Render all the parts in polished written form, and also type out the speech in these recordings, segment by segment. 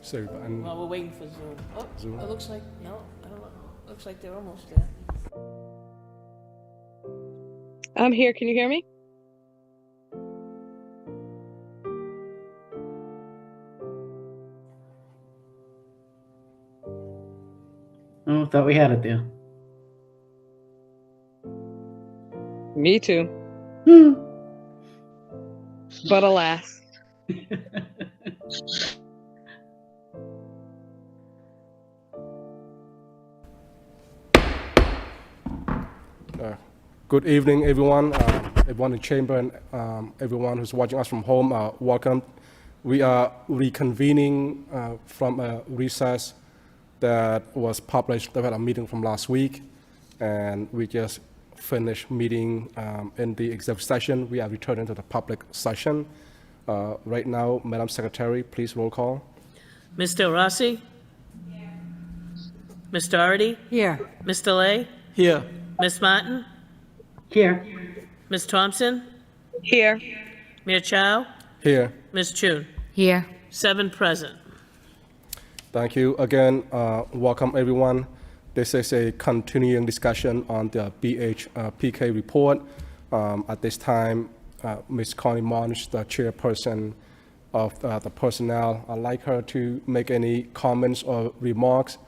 So, and Well, we're waiting for Zoom. Oh, Zoom. it looks like, no, I don't know. Looks like they're almost there. I'm here. Can you hear me? Oh, thought we had it there. Me too. Hmm. But alas. Good evening, everyone. Everyone in chamber and everyone who's watching us from home, welcome. We are reconvening from a recess that was published. We had a meeting from last week, and we just finished meeting in the executive session. We are returning to the public session. Right now, Madam Secretary, please roll call. Mr. Rossi? Here. Ms. Doherty? Here. Mr. Lay? Here. Ms. Martin? Here. Ms. Thompson? Here. Mia Chow? Here. Ms. Chun? Here. 7 present. Thank you again. Welcome, everyone. This is a continuing discussion on the BHPK report. At this time, Ms. Connie Monch, the chairperson of the personnel, I'd like her to make any comments or remarks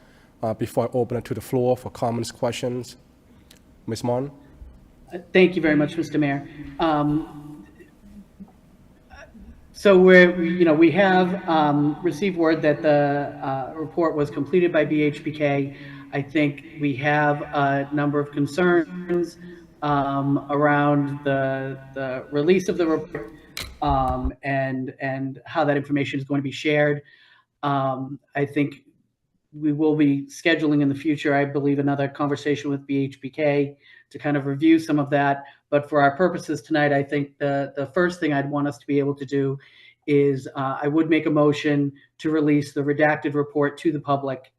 before I open it to the floor for comments, questions. Ms. Mon? Thank you very much, Mr. Mayor. So we have received word that the report was completed by BHPK. I think we have a number of concerns around the release of the report and how that information is going to be shared. I think we will be scheduling in the future, I believe, another conversation with BHPK to kind of review some of that. But for our purposes tonight, I think the first thing I'd want us to be able to do is I would make a motion to release the redacted report to the public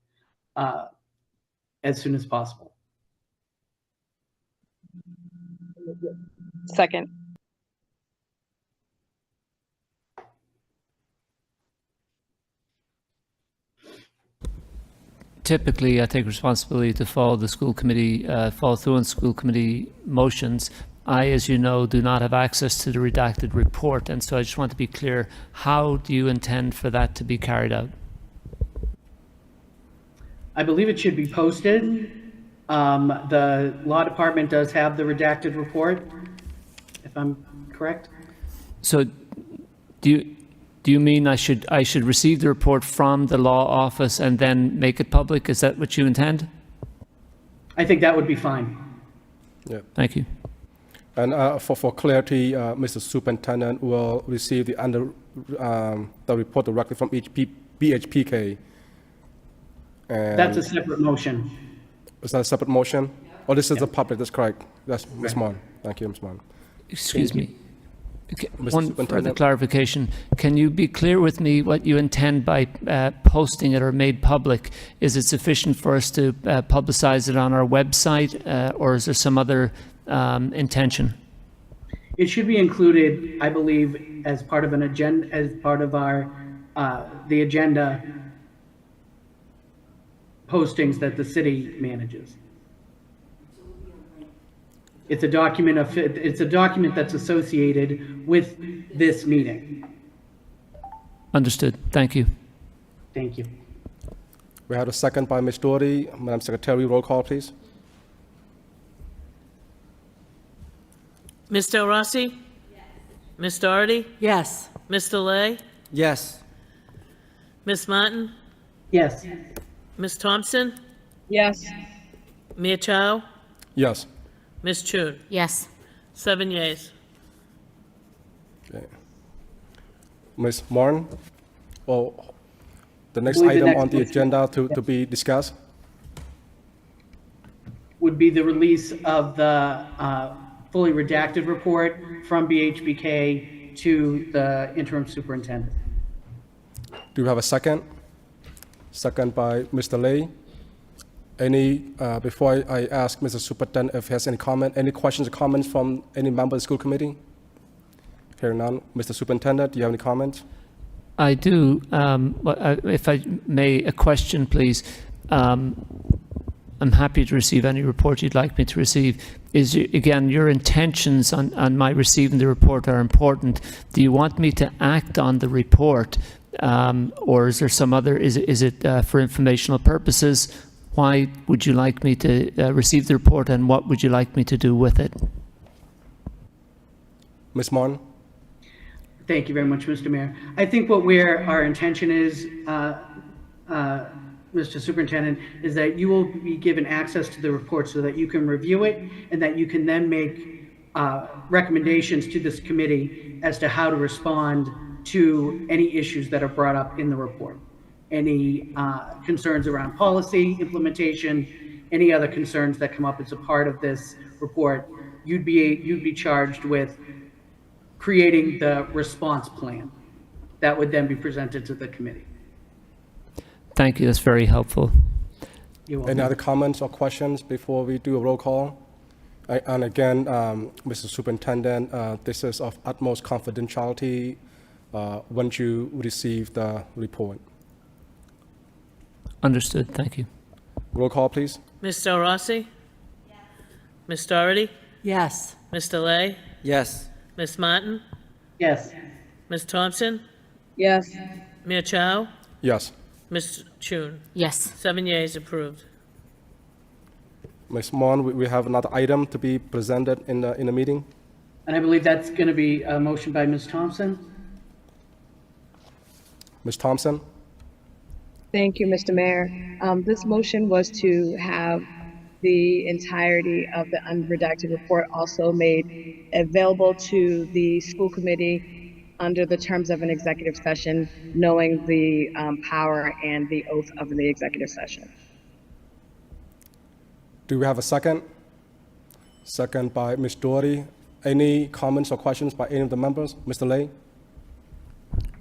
as soon as possible. Second. Typically, I take responsibility to follow the school committee, follow through on school committee motions. I, as you know, do not have access to the redacted report, and so I just want to be clear, how do you intend for that to be carried out? I believe it should be posted. The law department does have the redacted report, if I'm correct. So do you mean I should receive the report from the law office and then make it public? Is that what you intend? I think that would be fine. Yeah. Thank you. And for clarity, Mr. Superintendent will receive the report directly from each BHPK. And That's a separate motion. is that a separate motion? Or this is the public, that's correct. That's Ms. Mon. Thank you, Ms. Mon. Excuse me. Okay, Mr. one further Superintendent. clarification. Can you be clear with me what you intend by posting it or made public? Is it sufficient for us to publicize it on our website, or is there some other intention? It should be included, I believe, as part of an agenda, as part of our the agenda postings that the city manages. It's a document that's associated with this meeting. Understood. Thank you. Thank you. We have a second by Ms. Doherty. Madam Secretary, roll call, please. Mr. Rossi? Yes. Ms. Doherty? Yes. Mr. Lay? Yes. Ms. Martin? Yes. Ms. Thompson? Yes. Mia Chow? Yes. Ms. Chun? Yes. 7 yeas. Okay. Ms. Martin, the next believe the item next on the motion- agenda to be discussed. Would be the release of the fully redacted report from BHBK to the interim superintendent. Do you have a second? Second by Mr. Lay. Before I ask Mr. Superintendent if he has any comment, any questions or comments from any member of the school committee? Hearing none. Mr. Superintendent, do you have any comments? I do. If I may, a question, please. I'm happy to receive any report you'd like me to receive. Again, your intentions on my receiving the report are important. Do you want me to act on the report, or is there some other? Is it for informational purposes? Why would you like me to receive the report, and what would you like me to do with it? Ms. Martin? Thank you very much, Mr. Mayor. I think our intention is, Mr. Superintendent, is that you will be given access to the report so that you can review it and that you can then make recommendations to this committee as to how to respond to any issues that are brought up in the report. Any concerns around policy implementation, any other concerns that come up as a part of this report, you'd be charged with creating the response plan that would then be presented to the committee. Thank you. That's very helpful. You're welcome. Any other comments or questions before we do a roll call? And again, Mr. Superintendent, this is of utmost confidentiality once you receive the report. Understood. Thank you. Roll call, please. Ms. Del Rossi? Yes. Ms. Doherty? Yes. Mr. Lay? Yes. Ms. Martin? Yes. Ms. Thompson? Yes. Mia Chow? Yes. Ms. Chun? Yes. 7 yeas, approved. Ms. Mon, we have another item to be presented in the meeting. And I believe that's going to be a motion by Ms. Thompson. Ms. Thompson? Thank you, Mr. Mayor. This motion was to have the entirety of the unredacted report also made available to the school committee under the terms of an executive session, knowing the power and the oath of the executive session. Do we have a second? Second by Ms. Doherty. Any comments or questions by any of the members? Mr. Lay?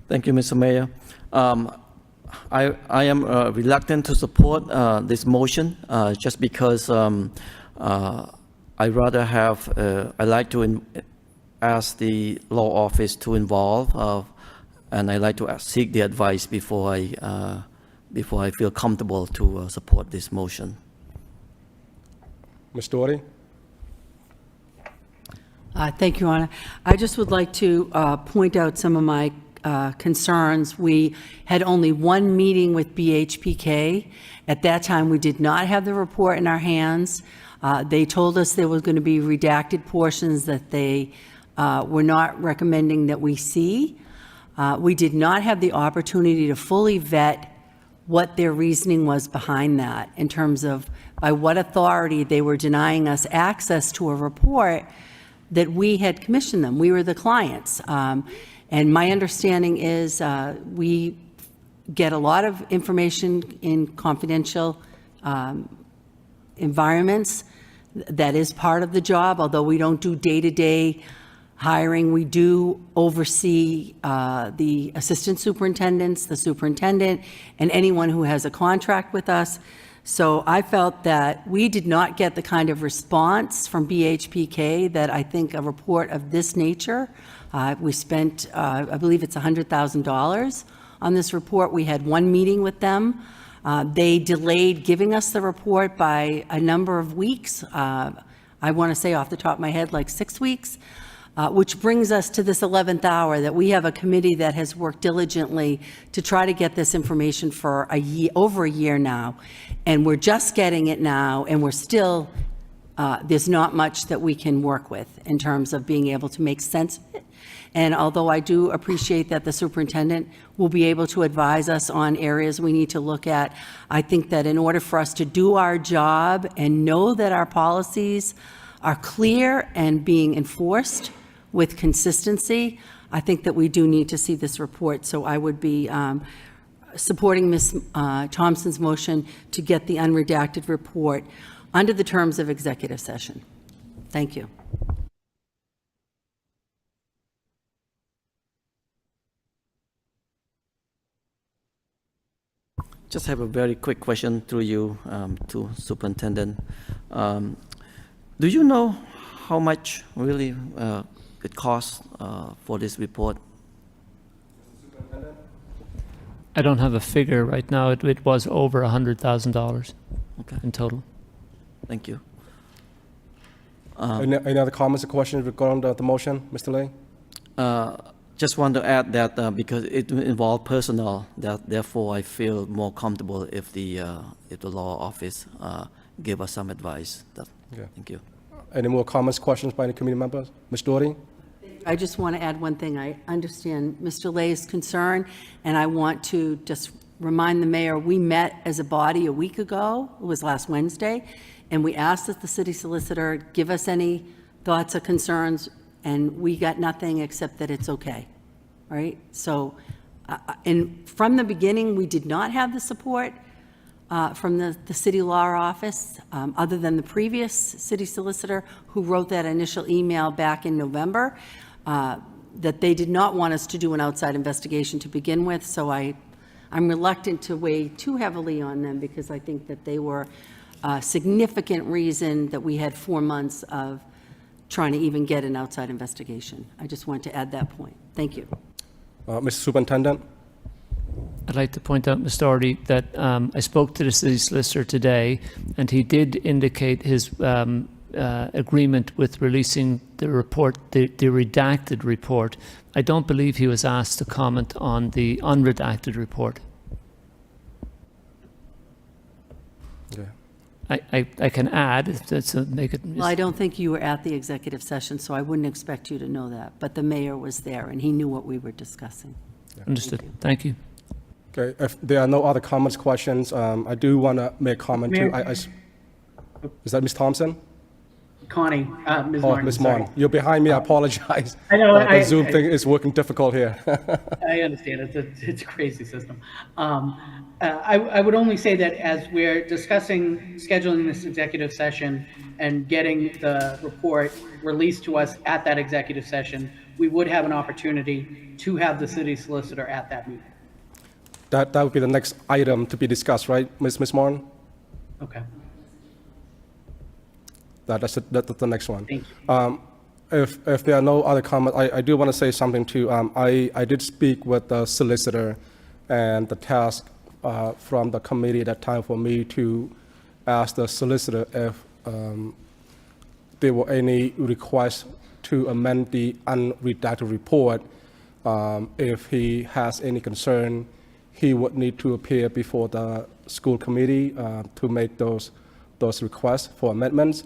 Thank you, Mr. Mayor. I am reluctant to support this motion just because I rather have, I like to ask the law office to involve and I like to seek the advice before I feel comfortable to support this motion. Ms. Doherty? Thank you, Your Honor. I just would like to point out some of my concerns. We had only one meeting with BHPK. At that time, we did not have the report in our hands. They told us there was going to be redacted portions that they were not recommending that we see. We did not have the opportunity to fully vet what their reasoning was behind that in terms of by what authority they were denying us access to a report that we had commissioned them. We were the clients. And my understanding is we get a lot of information in confidential environments. That is part of the job, although we don't do day-to-day hiring. We do oversee the assistant superintendents, the superintendent, and anyone who has a contract with us. So I felt that we did not get the kind of response from BHPK that I think a report of this nature. We spent, I believe it's $100,000 on this report. We had one meeting with them. They delayed giving us the report by a number of weeks. I want to say off the top of my head, like 6 weeks, which brings us to this 11th hour that we have a committee that has worked diligently to try to get this information for over a year now. And we're just getting it now, and we're still, there's not much that we can work with in terms of being able to make sense of it. And although I do appreciate that the superintendent will be able to advise us on areas we need to look at, I think that in order for us to do our job and know that our policies are clear and being enforced with consistency, I think that we do need to see this report. So I would be supporting Ms. Thompson's motion to get the unredacted report under the terms of executive session. Thank you. Just have a very quick question through you to Superintendent. Do you know how much really it costs for this report? I don't have a figure right now. It was over $100,000 Okay, in total. thank you. Any other comments or questions regarding the motion, Mr. Lay? Just want to add that because it involves personnel, that therefore I feel more comfortable if the law office give us some advice. Okay. Thank you. Any more comments, questions by any committee members? Ms. Doherty? I just want to add one thing. I understand Mr. Lay's concern, and I want to just remind the mayor, we met as a body a week ago, it was last Wednesday, and we asked that the city solicitor give us any thoughts or concerns, and we got nothing except that it's okay, right? So, and from the beginning, we did not have the support from the city law office, other than the previous city solicitor who wrote that initial email back in November, that they did not want us to do an outside investigation to begin with. So I'm reluctant to weigh too heavily on them because I think that they were a significant reason that we had 4 months of trying to even get an outside investigation. I just want to add that point. Thank you. Mr. Superintendent? I'd like to point out, Ms. Doherty, that I spoke to the city solicitor today, and he did indicate his agreement with releasing the report, the redacted report. I don't believe he was asked to comment on the unredacted report. Okay. I can add, if that's make it. Well, I don't think you were at the executive session, so I wouldn't expect you to know that. But the mayor was there, and he knew what we were discussing. Understood. Thank you. Okay, if there are no other comments, questions, I do want to make a comment too. Mayor? Is that Ms. Thompson? Connie, Ms. Oh, Martin, Ms. sorry. Martin. You're behind me, I apologize. I know, The Zoom thing is working difficult here. I understand, it's a crazy system. I would only say that as we're discussing scheduling this executive session and getting the report released to us at that executive session, we would have an opportunity to have the city solicitor at that meeting. That would be the next item to be discussed, right, Ms. Martin? Okay, That's the next one. thank you. If there are no other comments, I do want to say something too. I did speak with the solicitor, and the task from the committee at that time for me to ask the solicitor if there were any requests to amend the unredacted report. If he has any concern, he would need to appear before the school committee to make those requests for amendments.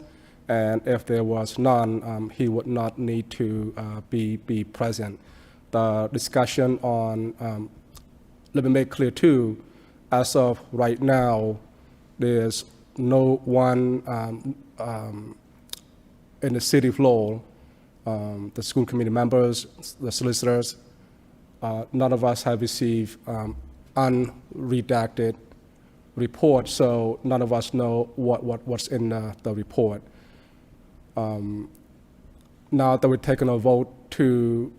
And if there was none, he would not need to be present. The discussion on, let me make clear too, as of right now, there's no one in the city of Lowell, the school committee members, the solicitors, none of us have received unredacted report, so none of us know what's in the report. Now that we're taking a vote to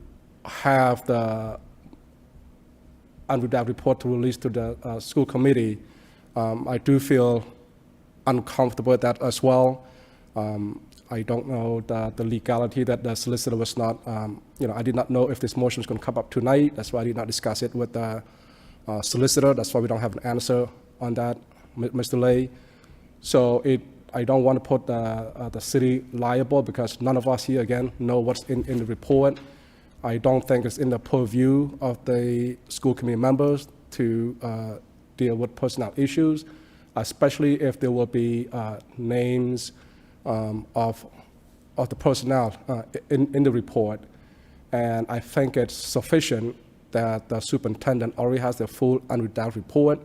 have the unredacted report to release to the school committee, I do feel uncomfortable with that as well. I don't know the legality that the solicitor was not, I did not know if this motion was going to come up tonight. That's why I did not discuss it with the solicitor. That's why we don't have an answer on that, Mr. Lay. So I don't want to put the city liable because none of us here, again, know what's in the report. I don't think it's in the purview of the school committee members to deal with personnel issues, especially if there will be names of the personnel in the report. And I think it's sufficient that the superintendent already has the full unredacted report.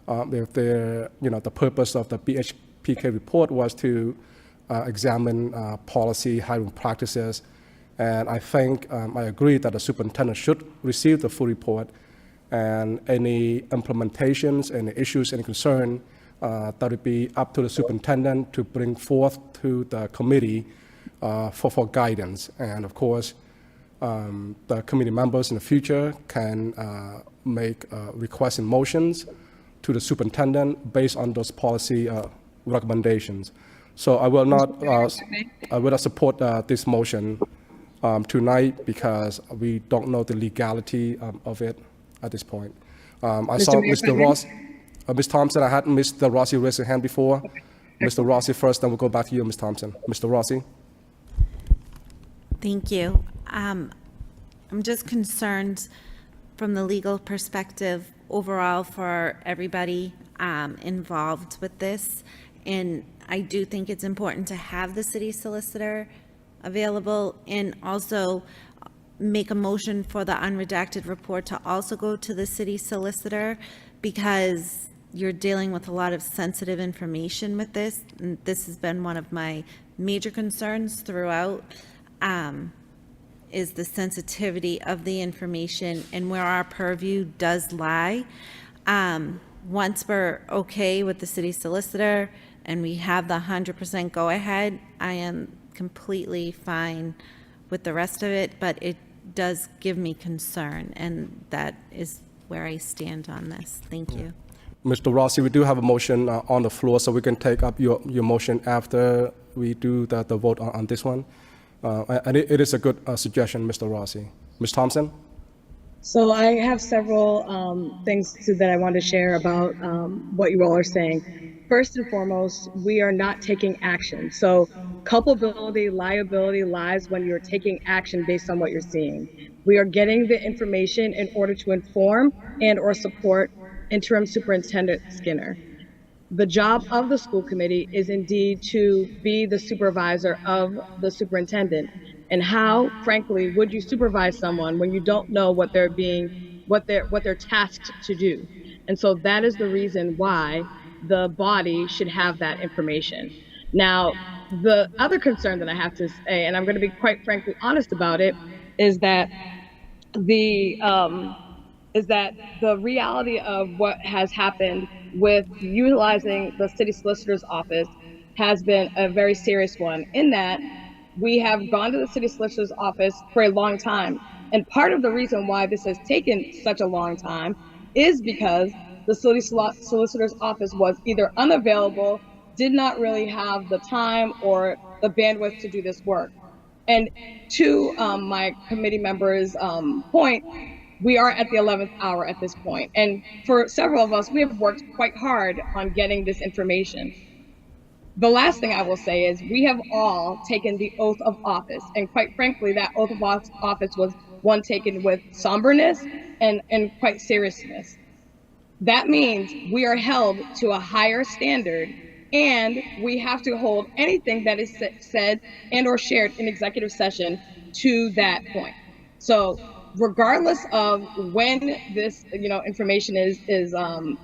If the purpose of the BHPK report was to examine policy, hiring practices, and I think I agree that the superintendent should receive the full report, and any implementations, any issues, any concern, that would be up to the superintendent to bring forth to the committee for guidance. And of course, the committee members in the future can make requests and motions to the superintendent based on those policy recommendations. So I will not support this motion tonight because we don't know the legality of it at this point. I Mr. saw Mayor, if I Mr. may? Ross, Ms. Thompson, I had Mr. Rossi raise his hand before. Mr. Rossi first, then we'll go back to you, Ms. Thompson. Mr. Rossi? Thank you. I'm just concerned from the legal perspective overall for everybody involved with this. And I do think it's important to have the city solicitor available and also make a motion for the unredacted report to also go to the city solicitor because you're dealing with a lot of sensitive information with this. And this has been one of my major concerns throughout, is the sensitivity of the information and where our purview does lie. Once we're okay with the city solicitor and we have the 100% go-ahead, I am completely fine with the rest of it, but it does give me concern, and that is where I stand on this. Thank you. Mr. Rossi, we do have a motion on the floor, so we can take up your motion after we do the vote on this one. And it is a good suggestion, Mr. Rossi. Ms. Thompson? So I have several things that I want to share about what you all are saying. First and foremost, we are not taking action. So culpability, liability lies when you're taking action based on what you're seeing. We are getting the information in order to inform and or support Interim Superintendent Skinner. The job of the school committee is indeed to be the supervisor of the superintendent. And how, frankly, would you supervise someone when you don't know what they're tasked to do? And so that is the reason why the body should have that information. Now, the other concern that I have to say, and I'm going to be quite frankly honest about it, is that the reality of what has happened with utilizing the city solicitor's office has been a very serious one, in that we have gone to the city solicitor's office for a long time. And part of the reason why this has taken such a long time is because the city solicitor's office was either unavailable, did not really have the time or the bandwidth to do this work. And to my committee members' point, we are at the 11th hour at this point. And for several of us, we have worked quite hard on getting this information. The last thing I will say is we have all taken the oath of office. And quite frankly, that oath of office was one taken with somberness and quite seriousness. That means we are held to a higher standard, and we have to hold anything that is said and or shared in executive session to that point. So regardless of when this information is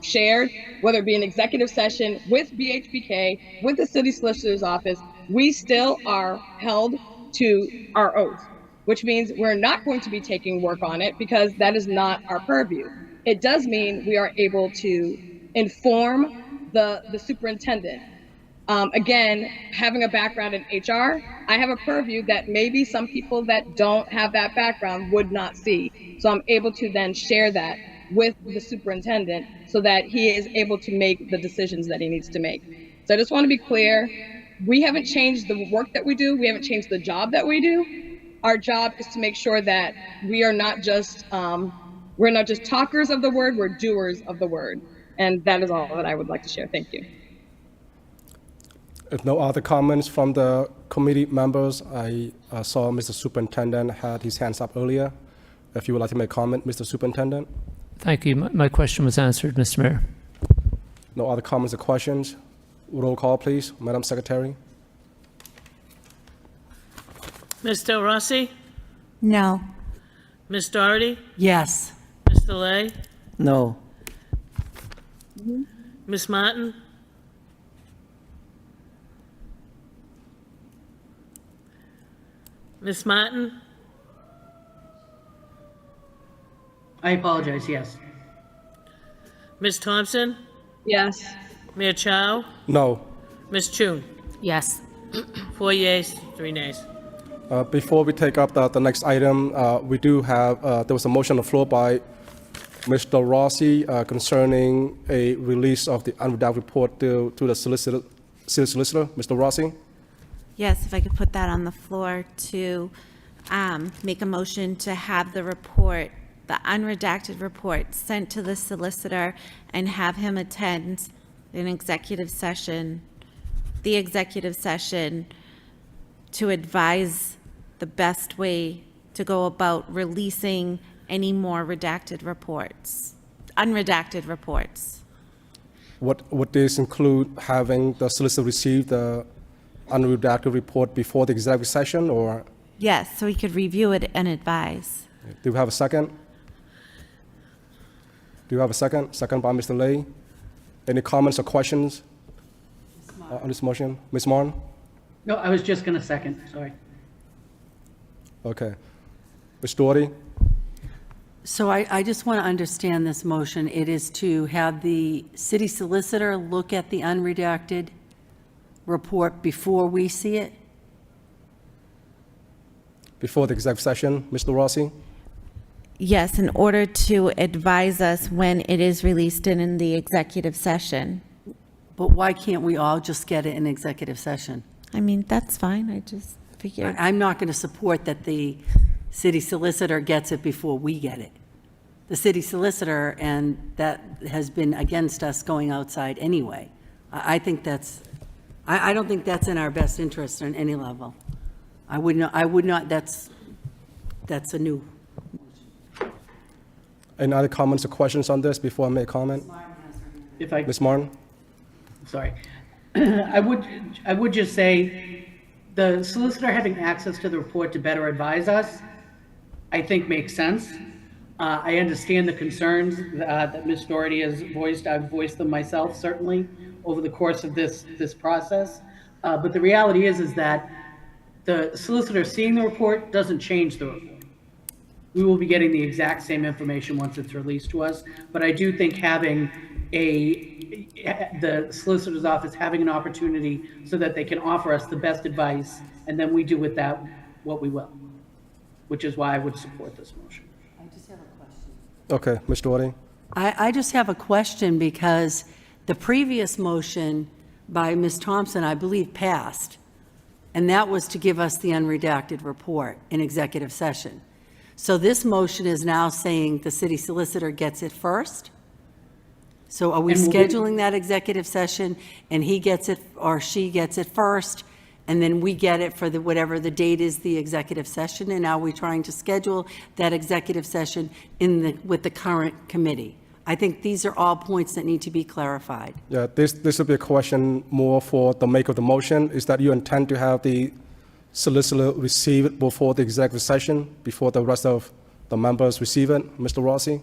shared, whether it be an executive session with BHBK, with the city solicitor's office, we still are held to our oath, which means we're not going to be taking work on it because that is not our purview. It does mean we are able to inform the superintendent. Again, having a background in HR, I have a purview that maybe some people that don't have that background would not see. So I'm able to then share that with the superintendent so that he is able to make the decisions that he needs to make. So I just want to be clear, we haven't changed the work that we do. We haven't changed the job that we do. Our job is to make sure that we are not just, we're not just talkers of the word, we're doers of the word. And that is all that I would like to share. Thank you. If no other comments from the committee members, I saw Mr. Superintendent had his hands up earlier. If you would like to make a comment, Mr. Superintendent. Thank you. My question was answered, Mr. Mayor. No other comments or questions? Roll call, please, Madam Secretary. Ms. Del Rossi? No. Ms. Doherty? Yes. Mr. Lay? No. Ms. Martin? Ms. Martin? I apologize, yes. Ms. Thompson? Yes. Mayor Chow? No. Ms. Chun? Yes. 4 yeas, 3 nays. Before we take up the next item, we do have, there was a motion on the floor by Mr. Rossi concerning a release of the unredacted report to the city solicitor. Mr. Rossi? Yes, if I could put that on the floor to make a motion to have the report the unredacted report sent to the solicitor and have him attend an executive session, the executive session, to advise the best way to go about releasing any more redacted reports, unredacted reports. Would this include having the solicitor receive the unredacted report before the executive session, or Yes, so he could review it and advise. do we have a second? Do you have a second? Second by Mr. Lay. Any comments or questions on this motion? Ms. Martin? No, I was just going to second, sorry. Okay. Ms. Doherty? So I just want to understand this motion. It is to have the city solicitor look at the unredacted report before we see it? Before the executive session, Mr. Rossi? Yes, in order to advise us when it is released in the executive session. But why can't we all just get it in executive session? I mean, that's fine, I just figured. I'm not going to support that the city solicitor gets it before we get it. The city solicitor, and that has been against us going outside anyway. I think that's, I don't think that's in our best interest on any level. I would not, that's a new. Any other comments or questions on this before I make a comment? If I, Ms. Martin? sorry. I would just say, the solicitor having access to the report to better advise us, I think makes sense. I understand the concerns that Ms. Doherty has voiced. I've voiced them myself, certainly, over the course of this process. But the reality is that the solicitor seeing the report doesn't change the report. We will be getting the exact same information once it's released to us. But I do think having the solicitor's office having an opportunity so that they can offer us the best advice, and then we do with that what we will, which is why I would support this motion. Okay, Ms. Doherty? I just have a question because the previous motion by Ms. Thompson, I believe, passed. And that was to give us the unredacted report in executive session. So this motion is now saying the city solicitor gets it first? So are we And we'll be- scheduling that executive session and he gets it or she gets it first? And then we get it for whatever the date is, the executive session? And are we trying to schedule that executive session with the current committee? I think these are all points that need to be clarified. Yeah, this will be a question more for the make of the motion. Is that you intend to have the solicitor receive it before the executive session, before the rest of the members receive it? Mr. Rossi?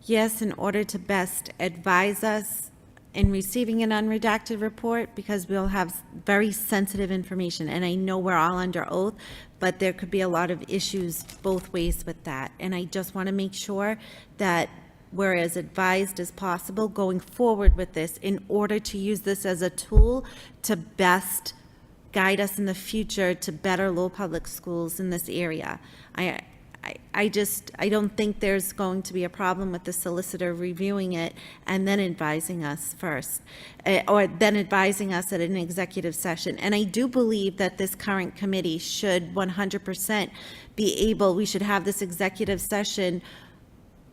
Yes, in order to best advise us in receiving an unredacted report, because we'll have very sensitive information, and I know we're all under oath, but there could be a lot of issues both ways with that. And I just want to make sure that we're as advised as possible going forward with this in order to use this as a tool to best guide us in the future to better Lowell Public Schools in this area. I don't think there's going to be a problem with the solicitor reviewing it and then advising us first, or then advising us at an executive session. And I do believe that this current committee should 100% be able, we should have this executive session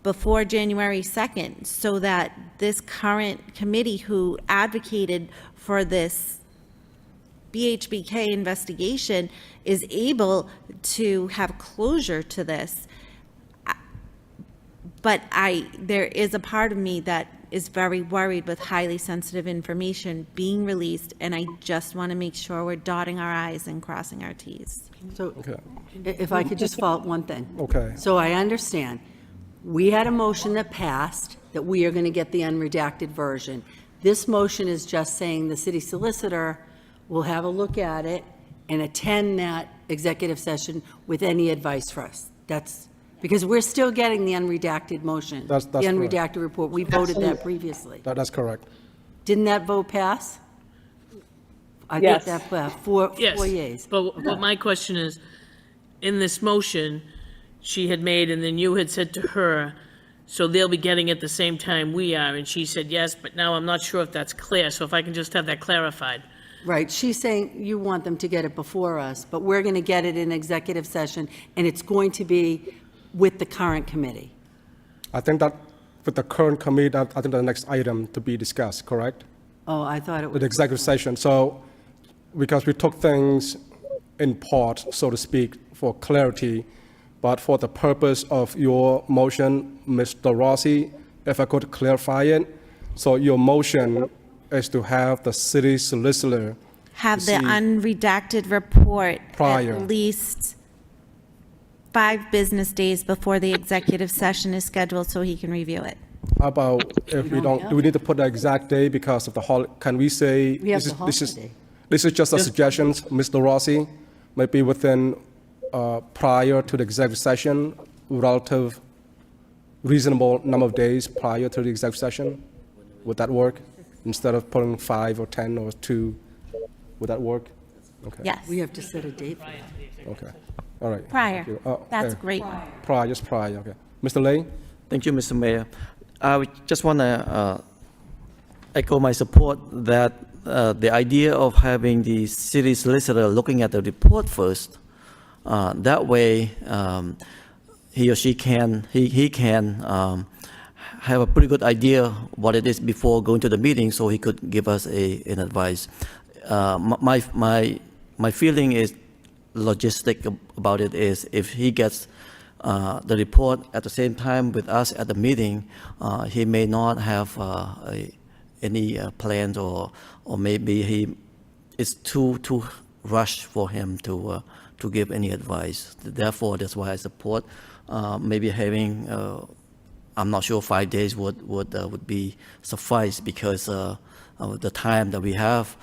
before January 2nd, so that this current committee who advocated for this BHBK investigation is able to have closure to this. But there is a part of me that is very worried with highly sensitive information being released, and I just want to make sure we're dotting our I's and crossing our T's. So Okay. if I could just follow up one thing. Okay. So I understand. We had a motion that passed that we are going to get the unredacted version. This motion is just saying the city solicitor will have a look at it and attend that executive session with any advice for us. That's, because we're still getting the unredacted motion. That's the correct. unredacted report. We voted that previously. That's correct. Didn't that vote pass? I Yes. think that passed. Four Yes, yeas. but my question is, in this motion she had made, and then you had said to her, so they'll be getting it the same time we are, and she said yes, but now I'm not sure if that's clear, so if I can just have that clarified. Right, she's saying you want them to get it before us, but we're going to get it in executive session, and it's going to be with the current committee. I think that with the current committee, that I think the next item to be discussed, correct? Oh, I thought it was. The executive session. So, because we took things in part, so to speak, for clarity, but for the purpose of your motion, Mr. Rossi, if I could clarify it. So your motion is to have the city solicitor Have the see- unredacted report Prior. at least 5 business days before the executive session is scheduled so he can review it. How about if we don't, do we need to put the exact day because of the can we say? We have this the is- this is- holiday. This is just a suggestion, Mr. Rossi, maybe within, prior to the executive session, relative reasonable number of days prior to the executive session? Would that work? Instead of putting 5 or 10 or 2, would that work? Okay. Yes, We have to set a date for that. Okay, all right. prior. Thank you. Oh, That's okay. great. Prior, just prior, okay. Mr. Lay? Thank you, Mr. Mayor. I just want to echo my support that the idea of having the city solicitor looking at the report first, that way he or she can, he can have a pretty good idea what it is before going to the meeting, so he could give us an advice. My feeling is logistic about it is if he gets the report at the same time with us at the meeting, he may not have any plans or maybe it's too rushed for him to give any advice. Therefore, that's why I support maybe having, I'm not sure 5 days would be suffice because of the time that we have.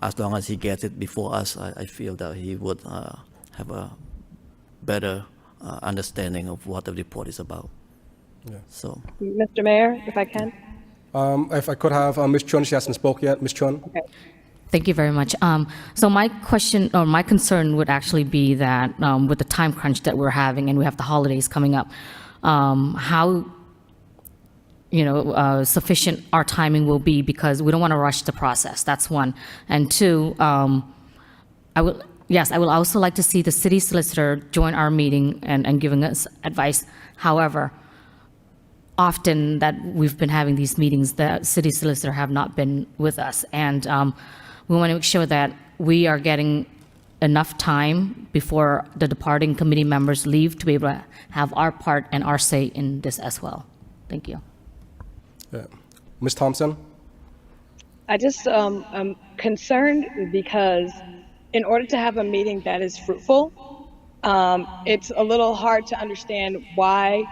As long as he gets it before us, I feel that he would have a better understanding of what the report is about. Yeah. So, Mr. Mayor, if I can? If I could have Ms. Chun, she hasn't spoke yet. Ms. Chun? Okay. Thank you very much. So my question or my concern would actually be that with the time crunch that we're having and we have the holidays coming up, how sufficient our timing will be because we don't want to rush the process. That's one. And two, I will also like to see the city solicitor join our meeting and giving us advice. However, often that we've been having these meetings, the city solicitor have not been with us. And we want to make sure that we are getting enough time before the departing committee members leave to be able to have our part and our say in this as well. Thank you. Yeah. Ms. Thompson? I just am concerned because in order to have a meeting that is fruitful, it's a little hard to understand why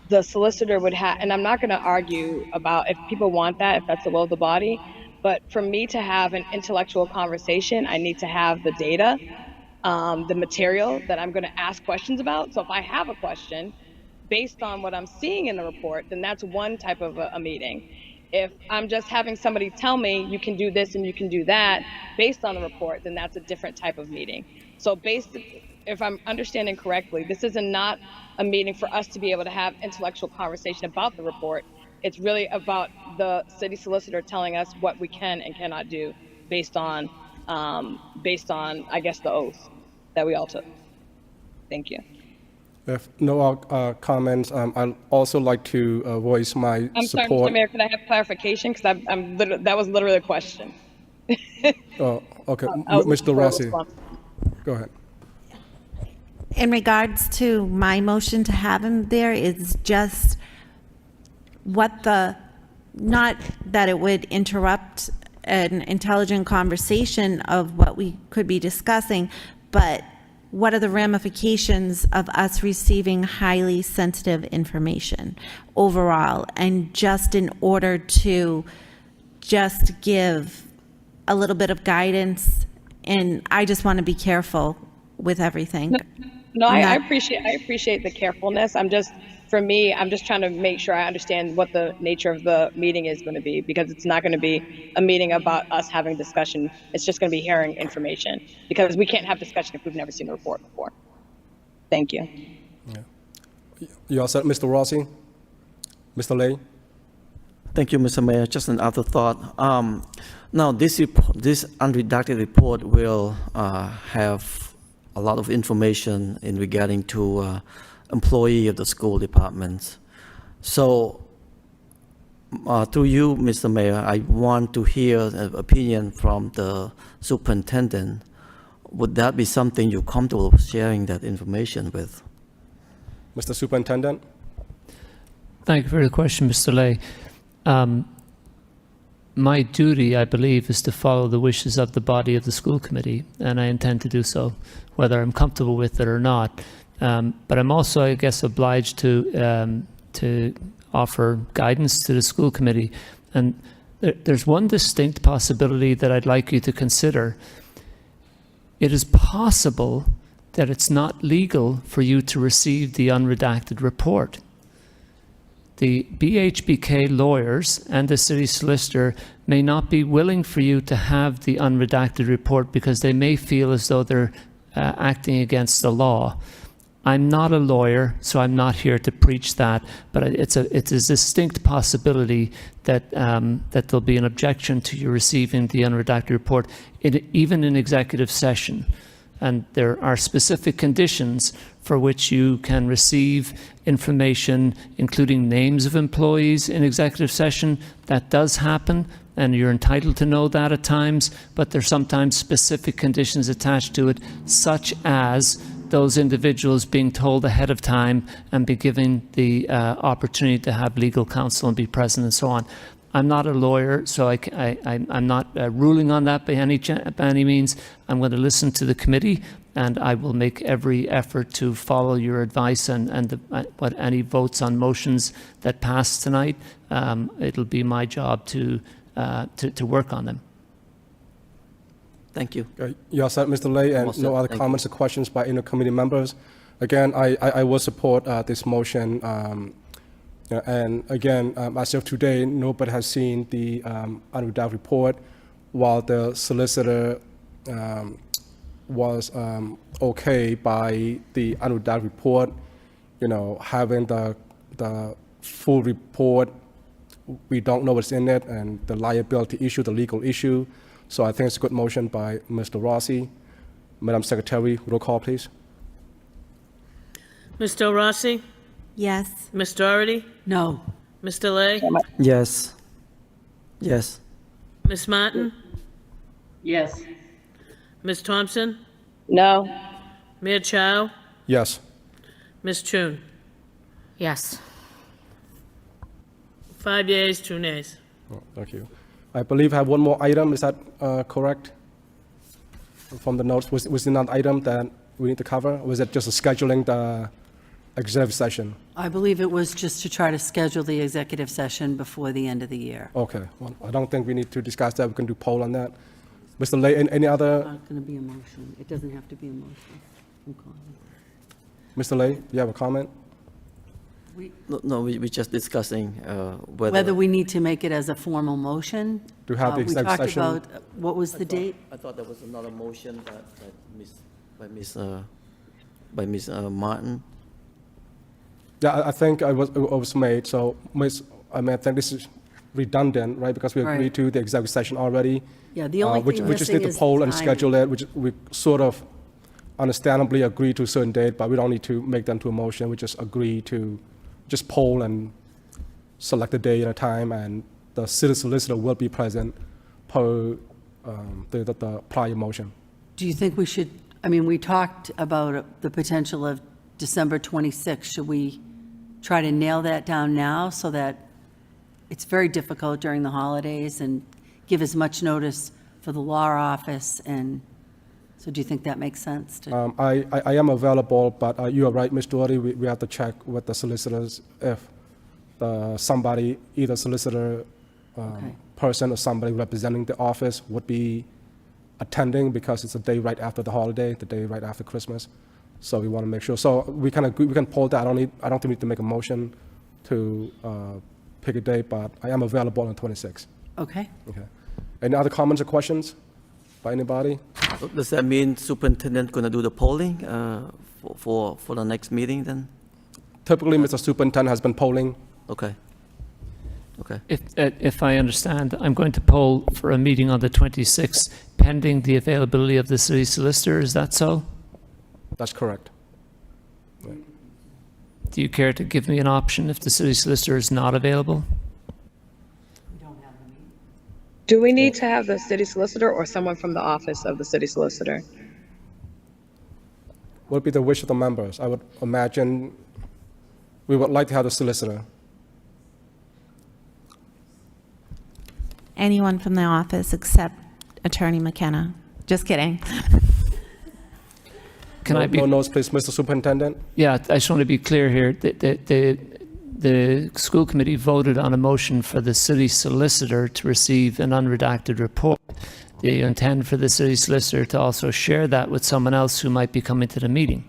the solicitor would have, and I'm not going to argue about if people want that, if that's the will of the body, but for me to have an intellectual conversation, I need to have the data, the material that I'm going to ask questions about. So if I have a question based on what I'm seeing in the report, then that's one type of a meeting. If I'm just having somebody tell me you can do this and you can do that based on the report, then that's a different type of meeting. So if I'm understanding correctly, this is not a meeting for us to be able to have intellectual conversation about the report. It's really about the city solicitor telling us what we can and cannot do based on, I guess, the oath that we all took. Thank you. If no comments, I'd also like to voice my I'm sorry, support. Mr. Mayor, could I have clarification? Because that was literally a question. Oh, okay. I was looking Mr. for a Rossi, response. go ahead. In regards to my motion to have him there is just not that it would interrupt an intelligent conversation of what we could be discussing, but what are the ramifications of us receiving highly sensitive information overall? And just in order to just give a little bit of guidance, and I just want to be careful with everything. No, I Not- appreciate the carefulness. I'm just trying to make sure I understand what the nature of the meeting is going to be, because it's not going to be a meeting about us having discussion. It's just going to be hearing information, because we can't have discussion if we've never seen the report before. Thank you. You all set, Mr. Rossi? Mr. Lay? thank you, Mr. Mayor. Just an afterthought. Now, this unredacted report will have a lot of information in regarding to employee of the school departments. So, through you, Mr. Mayor, I want to hear an opinion from the superintendent. Would that be something you're comfortable sharing that information with? Mr. Superintendent? Thank you for the question, Mr. Lay. My duty, I believe, is to follow the wishes of the body of the school committee, and I intend to do so, whether I'm comfortable with it or not. But I'm also, I guess, obliged to offer guidance to the school committee. And there's one distinct possibility that I'd like you to consider. It is possible that it's not legal for you to receive the unredacted report. The BHBK lawyers and the city solicitor may not be willing for you to have the unredacted report because they may feel as though they're acting against the law. I'm not a lawyer, so I'm not here to preach that, but it's a distinct possibility that that there'll be an objection to you receiving the unredacted report, even in executive session. And there are specific conditions for which you can receive information, including names of employees in executive session. That does happen, and you're entitled to know that at times, but there's sometimes specific conditions attached to it, such as those individuals being told ahead of time and be given the opportunity to have legal counsel and be present and so on. I'm not a lawyer, so I'm not ruling on that by any means. I'm going to listen to the committee, and I will make every effort to follow your advice and what any votes on motions that pass tonight. It'll be my job to work on them. Thank you. You all set, Mr. Lay, and All set. no other Thank comments or questions by any committee members. Again, I will support this motion. And again, as of today, nobody has seen the unredacted report, while the solicitor was okay by the unredacted report. You know, having the full report, we don't know what's in it, and the liability issue, the legal issue. So I think it's a good motion by Mr. Rossi. Madam Secretary, roll call, please. Mr. Rossi? Yes. Ms. Doherty? No. Mr. Lay? Yes. Yes. Ms. Martin? Yes. Ms. Thompson? No. Mayor Chow? Yes. Ms. Chun? Yes. 5 yeas, 2 nays. Oh, thank you. I believe I have one more item. Is that correct? From the notes, was there another item that we need to cover? Or was it just scheduling the executive session? I believe it was just to try to schedule the executive session before the end of the year. Okay. Well, I don't think we need to discuss that. We can do poll on that. Mr. Lay, any other? Not going to be a motion. It doesn't have to be a motion. Okay. Mr. Lay, do you have a comment? No, we're just discussing Whether we need to make it as a formal motion? To have the executive session? We talked about, what was the date? I thought there was another motion by Ms. Martin. Yeah, I think it was made. So, I think this is redundant, right? Because we agreed Right. to the executive session already. Yeah, the only thing We just missing need to is poll and timing. schedule it, which we sort of understandably agree to a certain date, but we don't need to make that into a motion. We just agree to just poll and select a day and a time, and the city solicitor will be present per the prior motion. Do you think we should, I mean, we talked about the potential of December 26th. Should we try to nail that down now so that it's very difficult during the holidays and give as much notice for the law office? And so do you think that makes sense? I am available, but you are right, Ms. Doherty, we have to check with the solicitors if somebody, either solicitor Okay. person or somebody representing the office would be attending, because it's a day right after the holiday, the day right after Christmas. So we want to make sure. So we can agree, we can poll that. I don't think we need to make a motion to pick a date, but I am available on 26. Okay. Okay. Any other comments or questions by anybody? Does that mean superintendent going to do the polling for the next meeting then? Typically, Mr. Superintendent has been polling. Okay. Okay. If I understand, I'm going to poll for a meeting on the 26th, pending the availability of the city solicitor. Is that so? That's correct. Yeah. Do you care to give me an option if the city solicitor is not available? Do we need to have the city solicitor or someone from the office of the city solicitor? What would be the wish of the members? I would imagine we would like to have the solicitor. Anyone from the office except Attorney McKenna. Just kidding. Can I be? No notes, please, Mr. Superintendent. Yeah, I just want to be clear here. The school committee voted on a motion for the city solicitor to receive an unredacted report. Do you intend for the city solicitor to also share that with someone else who might be coming to the meeting?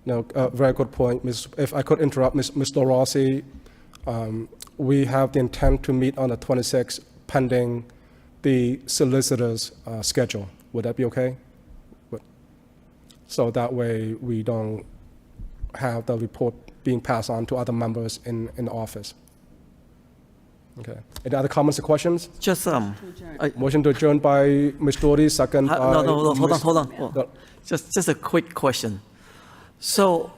No, very good point. If I could interrupt, Mr. Rossi, we have the intent to meet on the 26th pending the solicitor's schedule. Would that be okay? So that way we don't have the report being passed on to other members in the office. Okay. Any other comments or questions? Just Motion to adjourn by Ms. Doherty, second by... no, hold Ms. on. No. Just a quick question. So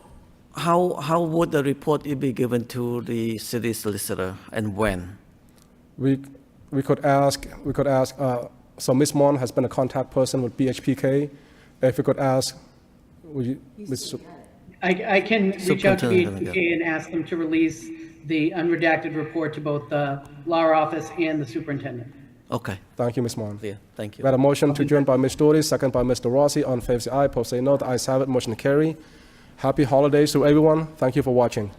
how would the report be given to the city solicitor and when? We could ask, so Ms. Mon has been a contact person with BHPK. If we could ask, would you, Ms. I can reach out to Superintendent, BHPK and ask them to release the unredacted report to both the law office and the superintendent. Okay, Thank you, Ms. Mon. clear, thank you. We had a motion to adjourn by Ms. Doherty, second by Mr. Rossi. On favor say aye, opposed say no. The ayes have it, motion to carry. Happy holidays to everyone. Thank you for watching.